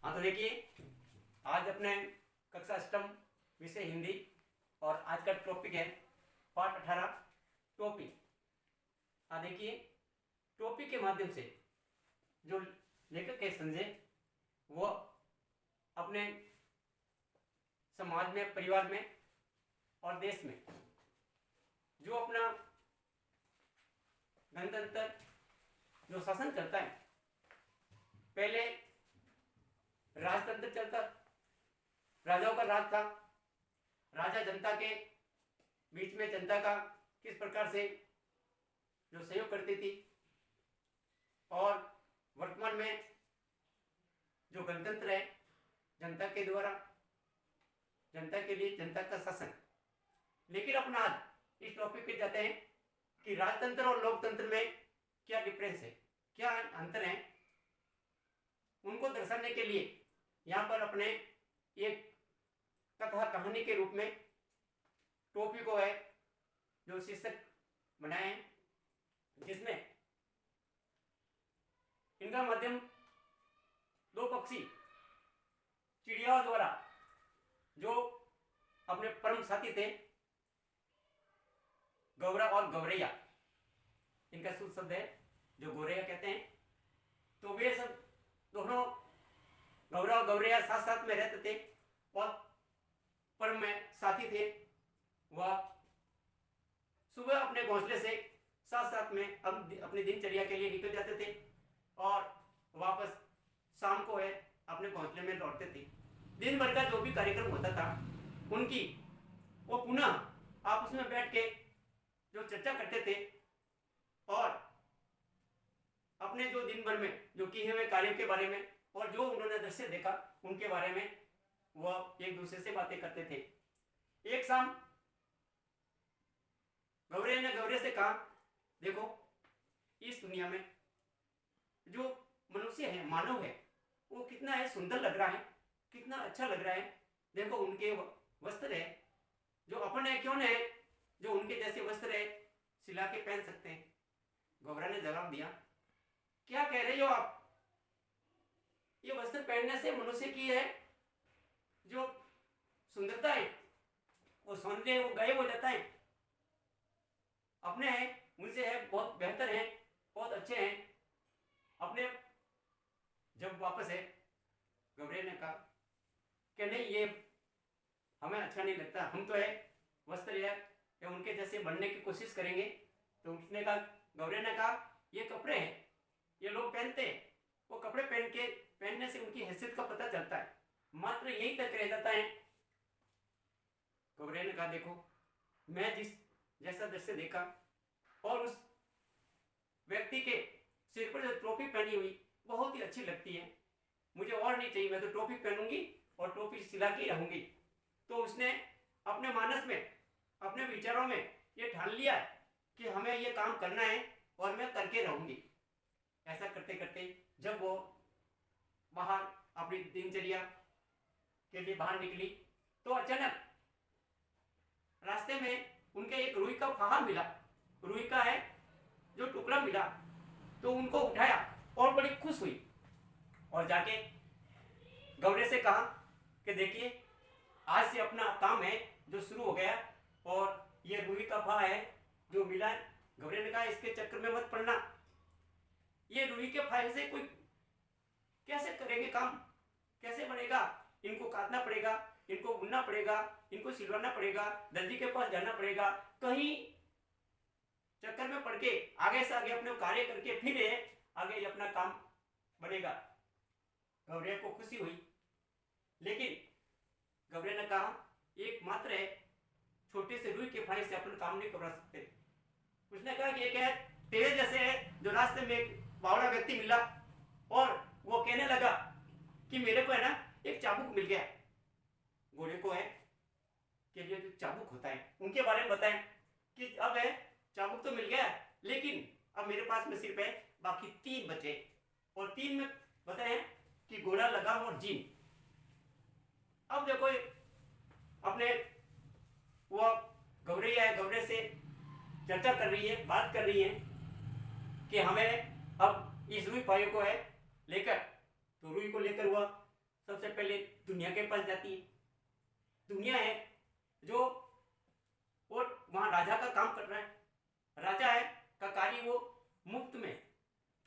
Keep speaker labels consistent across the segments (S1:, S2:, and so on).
S1: हाँ तो देखिए, आज अपने कक्षा अष्टम विषय हिंदी और आज का टॉपिक है पाठ 18 टॉपिक। हाँ देखिए, टॉपिक के माध्यम से जो लेखक है संजय, वो अपने समाज में, परिवार में और देश में जो अपना गणतंत्र जो शासन चलता है, पहले राजतंत्र चलता, राजाओं का राज था। राजा जनता के बीच में जनता का किस प्रकार से जो सहयोग करती थी, और वर्तमान में जो गणतंत्र है, जनता के द्वारा, जनता के लिए, जनता का शासन। लेकिन अपना आज इस टॉपिक पे जाते हैं कि राजतंत्र और लोकतंत्र में क्या डिफरेंस है, क्या अंतर है। उनको दर्शाने के लिए यहाँ पर अपने एक कथा कहानी के रूप में टॉपिक को है जो शीर्षक बनाए हैं, जिसमें इनका माध्यम दो पक्षी चिड़ियाओं द्वारा जो अपने परम साथी थे, गौरा और गौरैया, इनका शुद्ध शब्द है जो गौरैया कहते हैं। तो वे सब दोनों गौरा और गौरैया साथ साथ में रहते थे और परम में साथी थे। वह सुबह अपने घोंसले से साथ साथ में अपनी दिनचर्या के लिए निकल जाते थे और वापस शाम को है अपने घोंसले में लौटते थे। दिन भर का जो भी कार्यक्रम होता था उनकी, वो पुनः आपस में बैठ के जो चर्चा करते थे और अपने जो दिन भर में जो किए हुए कार्यों के बारे में और जो उन्होंने दृश्य देखा उनके बारे में वह एक दूसरे से बातें करते थे। एक शाम गौरैया ने गौरे से कहा, देखो इस दुनिया में जो मनुष्य है, मानव है, वो कितना है सुंदर लग रहा है, कितना अच्छा लग रहा है। देखो उनके वस्त्र है जो अपन है, क्यों है जो उनके जैसे वस्त्र है सिला के पहन सकते हैं। गौरा ने जवाब दिया, क्या कह रहे हो आप, ये वस्त्र पहनने से मनुष्य की है जो सुंदरता है, वो सौंदर्य है, वो गायब हो जाता है। अपने हैं उनसे है बहुत बेहतर हैं, बहुत अच्छे हैं अपने। जब वापस है गौरैया ने कहा कि नहीं, ये हमें अच्छा नहीं लगता, हम तो है वस्त्र या उनके जैसे बनने की कोशिश करेंगे। तो उसने कहा, गौरैया ने कहा, ये कपड़े हैं, ये लोग पहनते हैं, वो कपड़े पहनने से उनकी हैसियत का पता चलता है, मात्र यही तक रह जाता है। गौरैया ने कहा, देखो मैं जैसा दृश्य देखा और उस व्यक्ति के सिर पर जो टोपी पहनी हुई बहुत ही अच्छी लगती है, मुझे और नहीं चाहिए, मैं तो टोपी पहनूंगी और टोपी सिला के रहूंगी। तो उसने अपने मानस में, अपने विचारों में ये ठान लिया कि हमें ये काम करना है और मैं करके रहूंगी। ऐसा करते करते जब वो बाहर अपनी दिनचर्या के लिए बाहर निकली तो अचानक रास्ते में उनके एक रुई का फाहा मिला, रुई का है जो टुकड़ा मिला। तो उनको उठाया और बड़ी खुश हुई और जाके गौरे से कहा कि देखिए आज से अपना काम है जो शुरू हो गया और ये रुई का फाहा है जो मिला। गौरे ने कहा, इसके चक्कर में मत पड़ना, ये रुई के फाहे से कोई कैसे करेंगे काम, कैसे बनेगा, इनको काटना पड़ेगा, इनको बुनना पड़ेगा, इनको सिलवाना पड़ेगा, दर्जी के पास जाना पड़ेगा, कहीं चक्कर में पड़ के आगे से आगे अपने कार्य करके फिर आगे अपना काम बनेगा। गौरैया को खुशी हुई, लेकिन गौरैया ने कहा, एक मात्र है छोटे से रुई के फाहे से अपन काम नहीं करवा सकते। उसने कहा कि एक है तेरे जैसे है जो रास्ते में एक बावड़ा व्यक्ति मिला और वो कहने लगा कि मेरे को है ना एक चाबुक मिल गया। घोड़े को है के लिए जो चाबुक होता है उनके बारे में बताएं कि अब है चाबुक तो मिल गया, लेकिन अब मेरे पास में सिर्फ है बाकी 3 बचे, और 3 में बताएं कि घोड़ा, लगाम और जीन। अब देखो अपने वो गौरैया है, गौरे से चर्चा कर रही है, बात कर रही है कि हमें अब इस रुई पाए को है लेकर, तो रुई को लेकर वह सबसे पहले दुनिया के पास जाती है। दुनिया है जो वो वहां राजा का काम कर रहा है, राजा है का कार्य वो मुफ्त में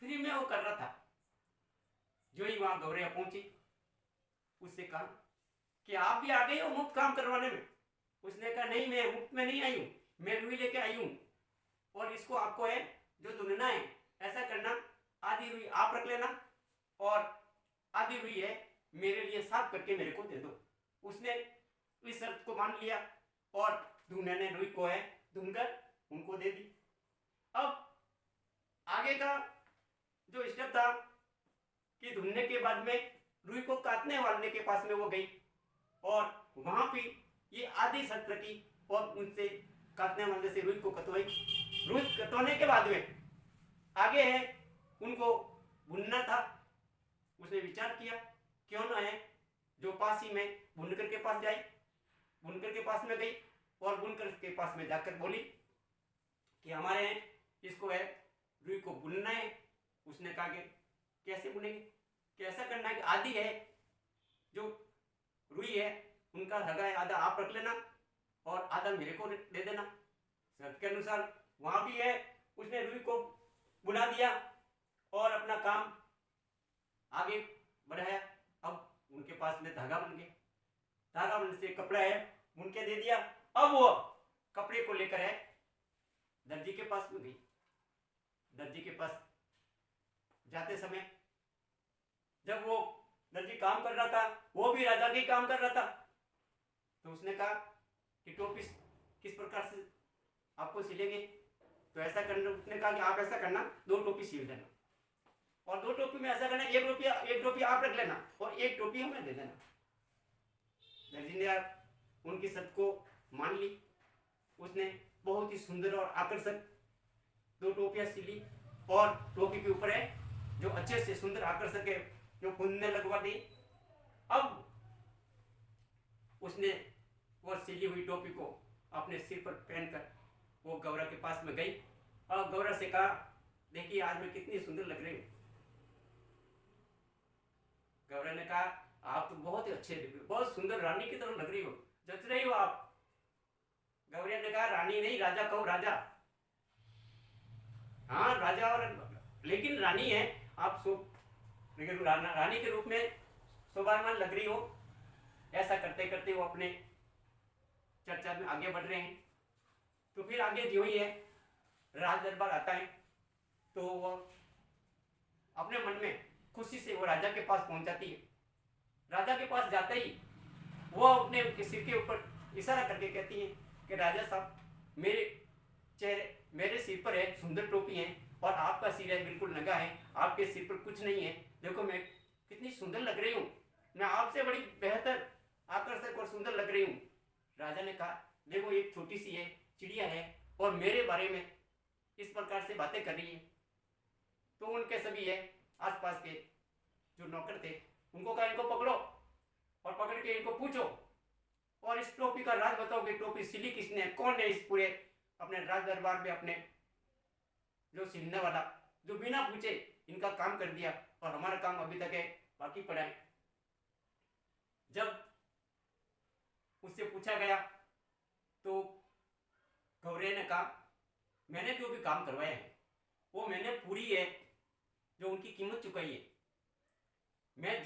S1: फ्री में वो कर रहा था। जो ही वहां गौरैया पहुंची, उससे कहा कि आप भी आ गए हो मुफ्त काम करवाने में। उसने कहा नहीं, मैं मुफ्त में नहीं आई हूं, मैं रुई लेके आई हूं और इसको आपको है जो धुलना है, ऐसा करना, आधी रुई आप रख लेना और आधी रुई है मेरे लिए साफ करके मेरे को दे दो। उसने इस शर्त को मान लिया और धुने ने रुई को है धुनकर उनको दे दी। अब आगे का जो स्टेप था कि धुलने के बाद में रुई को काटने वाले के पास में वो गई और वहां पे ये आधी शर्त रखी और उनसे काटने वाले से रुई को कटवाई। रुई कटवाने के बाद में आगे है उनको बुनना था। उसने विचार किया क्यों ना है जो पास ही में बुनकर के पास जाए। बुनकर के पास में गई और बुनकर के पास में जाकर बोली कि हमारे इसको है रुई को बुनना है। उसने कहा कि कैसे बुनेंगे, कैसा करना है कि आधी है जो रुई है उनका धागा है, आधा आप रख लेना और आधा मेरे को दे देना। शर्त के अनुसार वहां भी है उसने रुई को बुना दिया और अपना काम आगे बढ़ाया। अब उनके पास में धागा बन गया, धागा बनने से कपड़ा है बुन के दे दिया। अब वो कपड़े को लेकर है दर्जी के पास में गई। दर्जी के पास जाते समय जब वो दर्जी काम कर रहा था, वो भी राजा के काम कर रहा था, तो उसने कहा कि टोपी किस प्रकार से आपको सिलेंगे। तो ऐसा करना, उसने कहा कि आप ऐसा करना 2 टोपी सिल देना और 2 टोपी में ऐसा करना 1 टोपी आप रख लेना और 1 टोपी हमें दे देना। दर्जी ने उनकी शर्त को मान ली। उसने बहुत ही सुंदर और आकर्षक 2 टोपियां सिली और टोपी के ऊपर है जो अच्छे से सुंदर आकर्षक है जो बुनने लगवा दी। अब उसने वो सिली हुई टोपी को अपने सिर पर पहनकर वो गौरा के पास में गई और गौरा से कहा देखिए आज मैं कितनी सुंदर लग रही हूँ। गौरा ने कहा आप तो बहुत ही अच्छे लग रहे हो, बहुत सुंदर रानी की तरह लग रही हो, जच रही हो आप। गौरिया ने कहा रानी नहीं, राजा कहो, राजा। हाँ राजा और लेकिन रानी है आप लेकिन रानी के रूप में शोभायमान लग रही हो। ऐसा करते करते वो अपने चर्चा में आगे बढ़ रहे हैं। तो फिर आगे जो ही है राज दरबार आता है तो वो अपने मन में खुशी से वो राजा के पास पहुंच जाती है। राजा के पास जाते ही वो अपने सिर के ऊपर इशारा करके कहती है कि राजा साहब मेरे सिर पर है सुंदर टोपी है और आपका सिर है बिल्कुल नंगा है, आपके सिर पर कुछ नहीं है। देखो मैं कितनी सुंदर लग रही हूँ, मैं आपसे बड़ी बेहतर आकर्षक और सुंदर लग रही हूँ। राजा ने कहा देखो एक छोटी सी है चिड़िया है और मेरे बारे में इस प्रकार से बातें कर रही है। तो उनके सभी है आसपास के जो नौकर थे उनको कहा इनको पकड़ो और पकड़ के इनको पूछो और इस टोपी का राज बताओ कि टोपी सिली किसने, कौन है इस पूरे अपने राज दरबार में अपने जो सिलने वाला जो बिना पूछे इनका काम कर दिया और हमारा काम अभी तक है बाकी पड़ा है। जब उससे पूछा गया तो गौरे ने कहा मैंने जो भी काम करवाया है वो मैंने पूरी है जो उनकी कीमत चुकाई है। मैं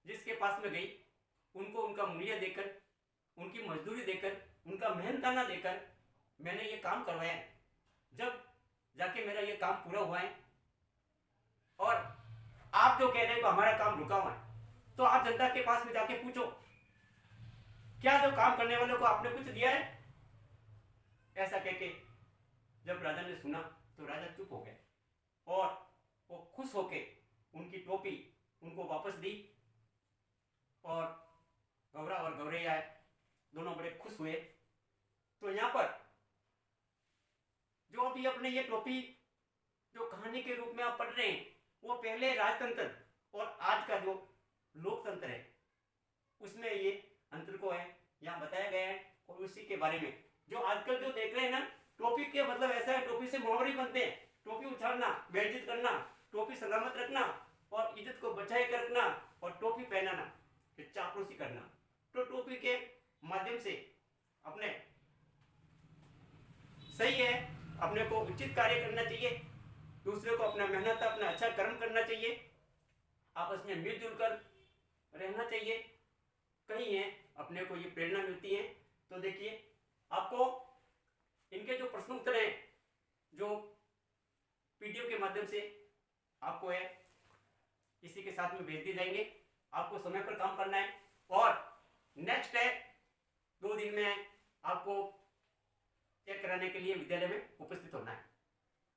S1: जिसके पास में गई उनको उनका मूल्य देकर, उनकी मजदूरी देकर, उनका मेहनताना देकर मैंने ये काम करवाया है। जब जाके मेरा ये काम पूरा हुआ है और आप जो कह रहे हो हमारा काम रुका हुआ है तो आप जनता के पास में जाके पूछो क्या जो काम करने वालों को आपने कुछ दिया है। ऐसा कह के जब राजा ने सुना तो राजा चुप हो गए और वो खुश होके उनकी टोपी उनको वापस दी और गौरा और गौरैया दोनों बड़े खुश हुए। तो यहाँ पर जो अभी अपने ये टोपी जो कहानी के रूप में आप पढ़ रहे हैं वो पहले राजतंत्र और आज का जो लोकतंत्र है उसमें ये अंतर को है यहाँ बताया गया है। और उसी के बारे में जो आजकल जो देख रहे हैं ना टोपी के मतलब ऐसा है टोपी से मोहरी बनते हैं, टोपी उछालना, बेइज्जत करना, टोपी सलामत रखना और इज्जत को बचाए कर रखना और टोपी पहनाना, कि चापलूसी करना। तो टोपी के माध्यम से अपने सही है, अपने को उचित कार्य करना चाहिए, दूसरे को अपना मेहनत अपना अच्छा कर्म करना चाहिए, आपस में मिलजुल कर रहना चाहिए। कहीं है अपने को ये प्रेरणा मिलती है। तो देखिए आपको इनके जो प्रश्न उत्तर हैं जो पीडीएफ के माध्यम से आपको है इसी के साथ में भेज दिए जाएंगे। आपको समय पर काम करना है और नेक्स्ट है 2 दिन में आपको चेक कराने के लिए विद्यालय में उपस्थित होना है।